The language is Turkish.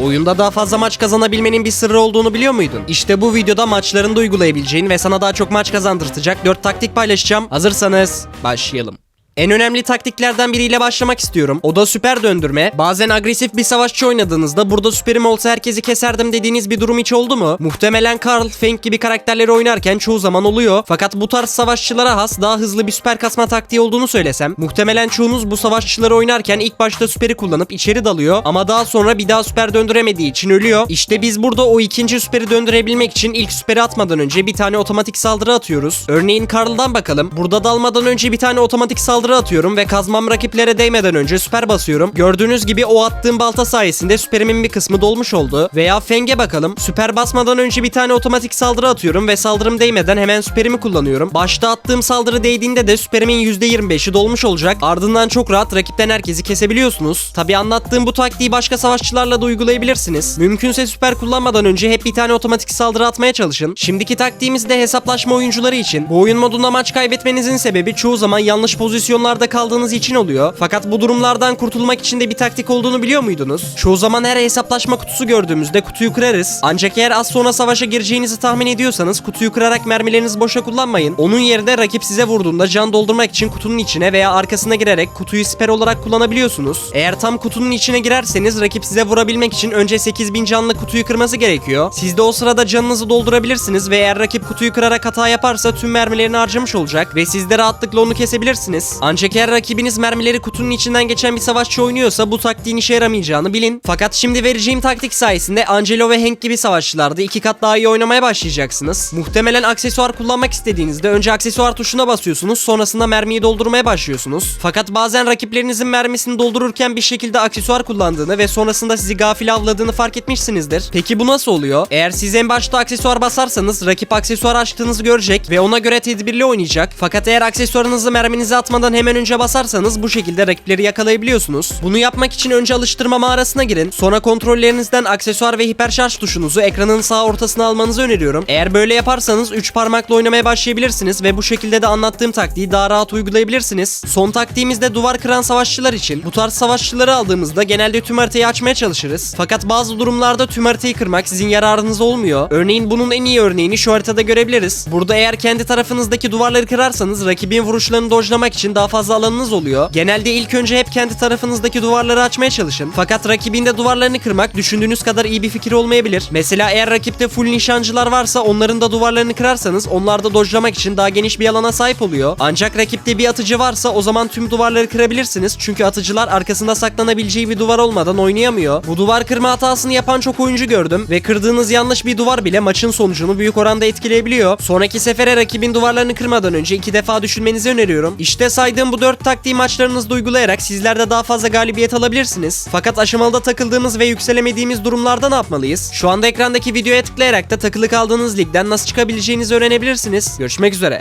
Oyunda daha fazla maç kazanabilmenin bir sırrı olduğunu biliyor muydun? İşte bu videoda maçlarında uygulayabileceğin ve sana daha çok maç kazandırtacak 4 taktik paylaşacağım. Hazırsanız başlayalım. En önemli taktiklerden biriyle başlamak istiyorum. O da süper döndürme. Bazen agresif bir savaşçı oynadığınızda burada süperim olsa herkesi keserdim dediğiniz bir durum hiç oldu mu? Muhtemelen Karl, Feng gibi karakterleri oynarken çoğu zaman oluyor. Fakat bu tarz savaşçılara has daha hızlı bir süper kasma taktiği olduğunu söylesem, muhtemelen çoğunuz bu savaşçıları oynarken ilk başta süperi kullanıp içeri dalıyor ama daha sonra bir daha süper döndüremediği için ölüyor. İşte biz burada o ikinci süperi döndürebilmek için ilk süperi atmadan önce bir tane otomatik saldırı atıyoruz. Örneğin Karl'dan bakalım. Burada dalmadan önce bir tane otomatik saldırı atıyorum ve kazmam rakiplere değmeden önce süper basıyorum. Gördüğünüz gibi o attığım balta sayesinde süperimin bir kısmı dolmuş oldu. Veya Feng'e bakalım. Süper basmadan önce bir tane otomatik saldırı atıyorum ve saldırım değmeden hemen süperimi kullanıyorum. Başta attığım saldırı değdiğinde de süperimin %25'i dolmuş olacak. Ardından çok rahat rakipten herkesi kesebiliyorsunuz. Tabi anlattığım bu taktiği başka savaşçılarla da uygulayabilirsiniz. Mümkünse süper kullanmadan önce hep bir tane otomatik saldırı atmaya çalışın. Şimdiki taktiğimiz de hesaplaşma oyuncuları için. Bu oyun modunda maç kaybetmenizin sebebi çoğu zaman yanlış pozisyonlarda kaldığınız için oluyor. Fakat bu durumlardan kurtulmak için de bir taktik olduğunu biliyor muydunuz? Çoğu zaman her hesaplaşma kutusu gördüğümüzde kutuyu kırarız. Ancak eğer az sonra savaşa gireceğinizi tahmin ediyorsanız kutuyu kırarak mermilerinizi boşa kullanmayın. Onun yerine rakip size vurduğunda can doldurmak için kutunun içine veya arkasına girerek kutuyu siper olarak kullanabiliyorsunuz. Eğer tam kutunun içine girerseniz rakip size vurabilmek için önce 8000 canlı kutuyu kırması gerekiyor. Siz de o sırada canınızı doldurabilirsiniz ve eğer rakip kutuyu kırarak hata yaparsa tüm mermilerini harcamış olacak ve siz de rahatlıkla onu kesebilirsiniz. Ancak eğer rakibiniz mermileri kutunun içinden geçen bir savaşçı oynuyorsa bu taktiğin işe yaramayacağını bilin. Fakat şimdi vereceğim taktik sayesinde Angelo ve Hank gibi savaşçılarda 2 kat daha iyi oynamaya başlayacaksınız. Muhtemelen aksesuar kullanmak istediğinizde önce aksesuar tuşuna basıyorsunuz, sonrasında mermiyi doldurmaya başlıyorsunuz. Fakat bazen rakiplerinizin mermisini doldururken bir şekilde aksesuar kullandığını ve sonrasında sizi gafil avladığını fark etmişsinizdir. Peki bu nasıl oluyor? Eğer siz en başta aksesuar basarsanız rakip aksesuar açtığınızı görecek ve ona göre tedbirli oynayacak. Fakat eğer aksesuarınızı merminizi atmadan hemen önce basarsanız bu şekilde rakipleri yakalayabiliyorsunuz. Bunu yapmak için önce alıştırma mağarasına girin. Sonra kontrollerinizden aksesuar ve hiperşarj tuşunuzu ekranın sağ ortasına almanızı öneriyorum. Eğer böyle yaparsanız 3 parmakla oynamaya başlayabilirsiniz ve bu şekilde de anlattığım taktiği daha rahat uygulayabilirsiniz. Son taktiğimiz de duvar kıran savaşçılar için. Bu tarz savaşçıları aldığımızda genelde tüm haritayı açmaya çalışırız. Fakat bazı durumlarda tüm haritayı kırmak sizin yararınıza olmuyor. Örneğin bunun en iyi örneğini şu haritada görebiliriz. Burada eğer kendi tarafınızdaki duvarları kırarsanız rakibin vuruşlarını dojlamak için daha fazla alanınız oluyor. Genelde ilk önce hep kendi tarafınızdaki duvarları açmaya çalışın. Fakat rakibin de duvarlarını kırmak düşündüğünüz kadar iyi bir fikir olmayabilir. Mesela eğer rakipte full nişancılar varsa onların da duvarlarını kırarsanız onlar da dojlamak için daha geniş bir alana sahip oluyor. Ancak rakipte bir atıcı varsa o zaman tüm duvarları kırabilirsiniz. Çünkü atıcılar arkasında saklanabileceği bir duvar olmadan oynayamıyor. Bu duvar kırma hatasını yapan çok oyuncu gördüm ve kırdığınız yanlış bir duvar bile maçın sonucunu büyük oranda etkileyebiliyor. Sonraki sefere rakibin duvarlarını kırmadan önce 2 defa düşünmenizi öneriyorum. İşte saydığım bu 4 taktiği maçlarınızda uygulayarak sizler de daha fazla galibiyet alabilirsiniz. Fakat aşamalıda takıldığımız ve yükselemediğimiz durumlarda ne yapmalıyız? Şu anda ekrandaki videoya tıklayarak da takılı kaldığınız ligden nasıl çıkabileceğinizi öğrenebilirsiniz. Görüşmek üzere.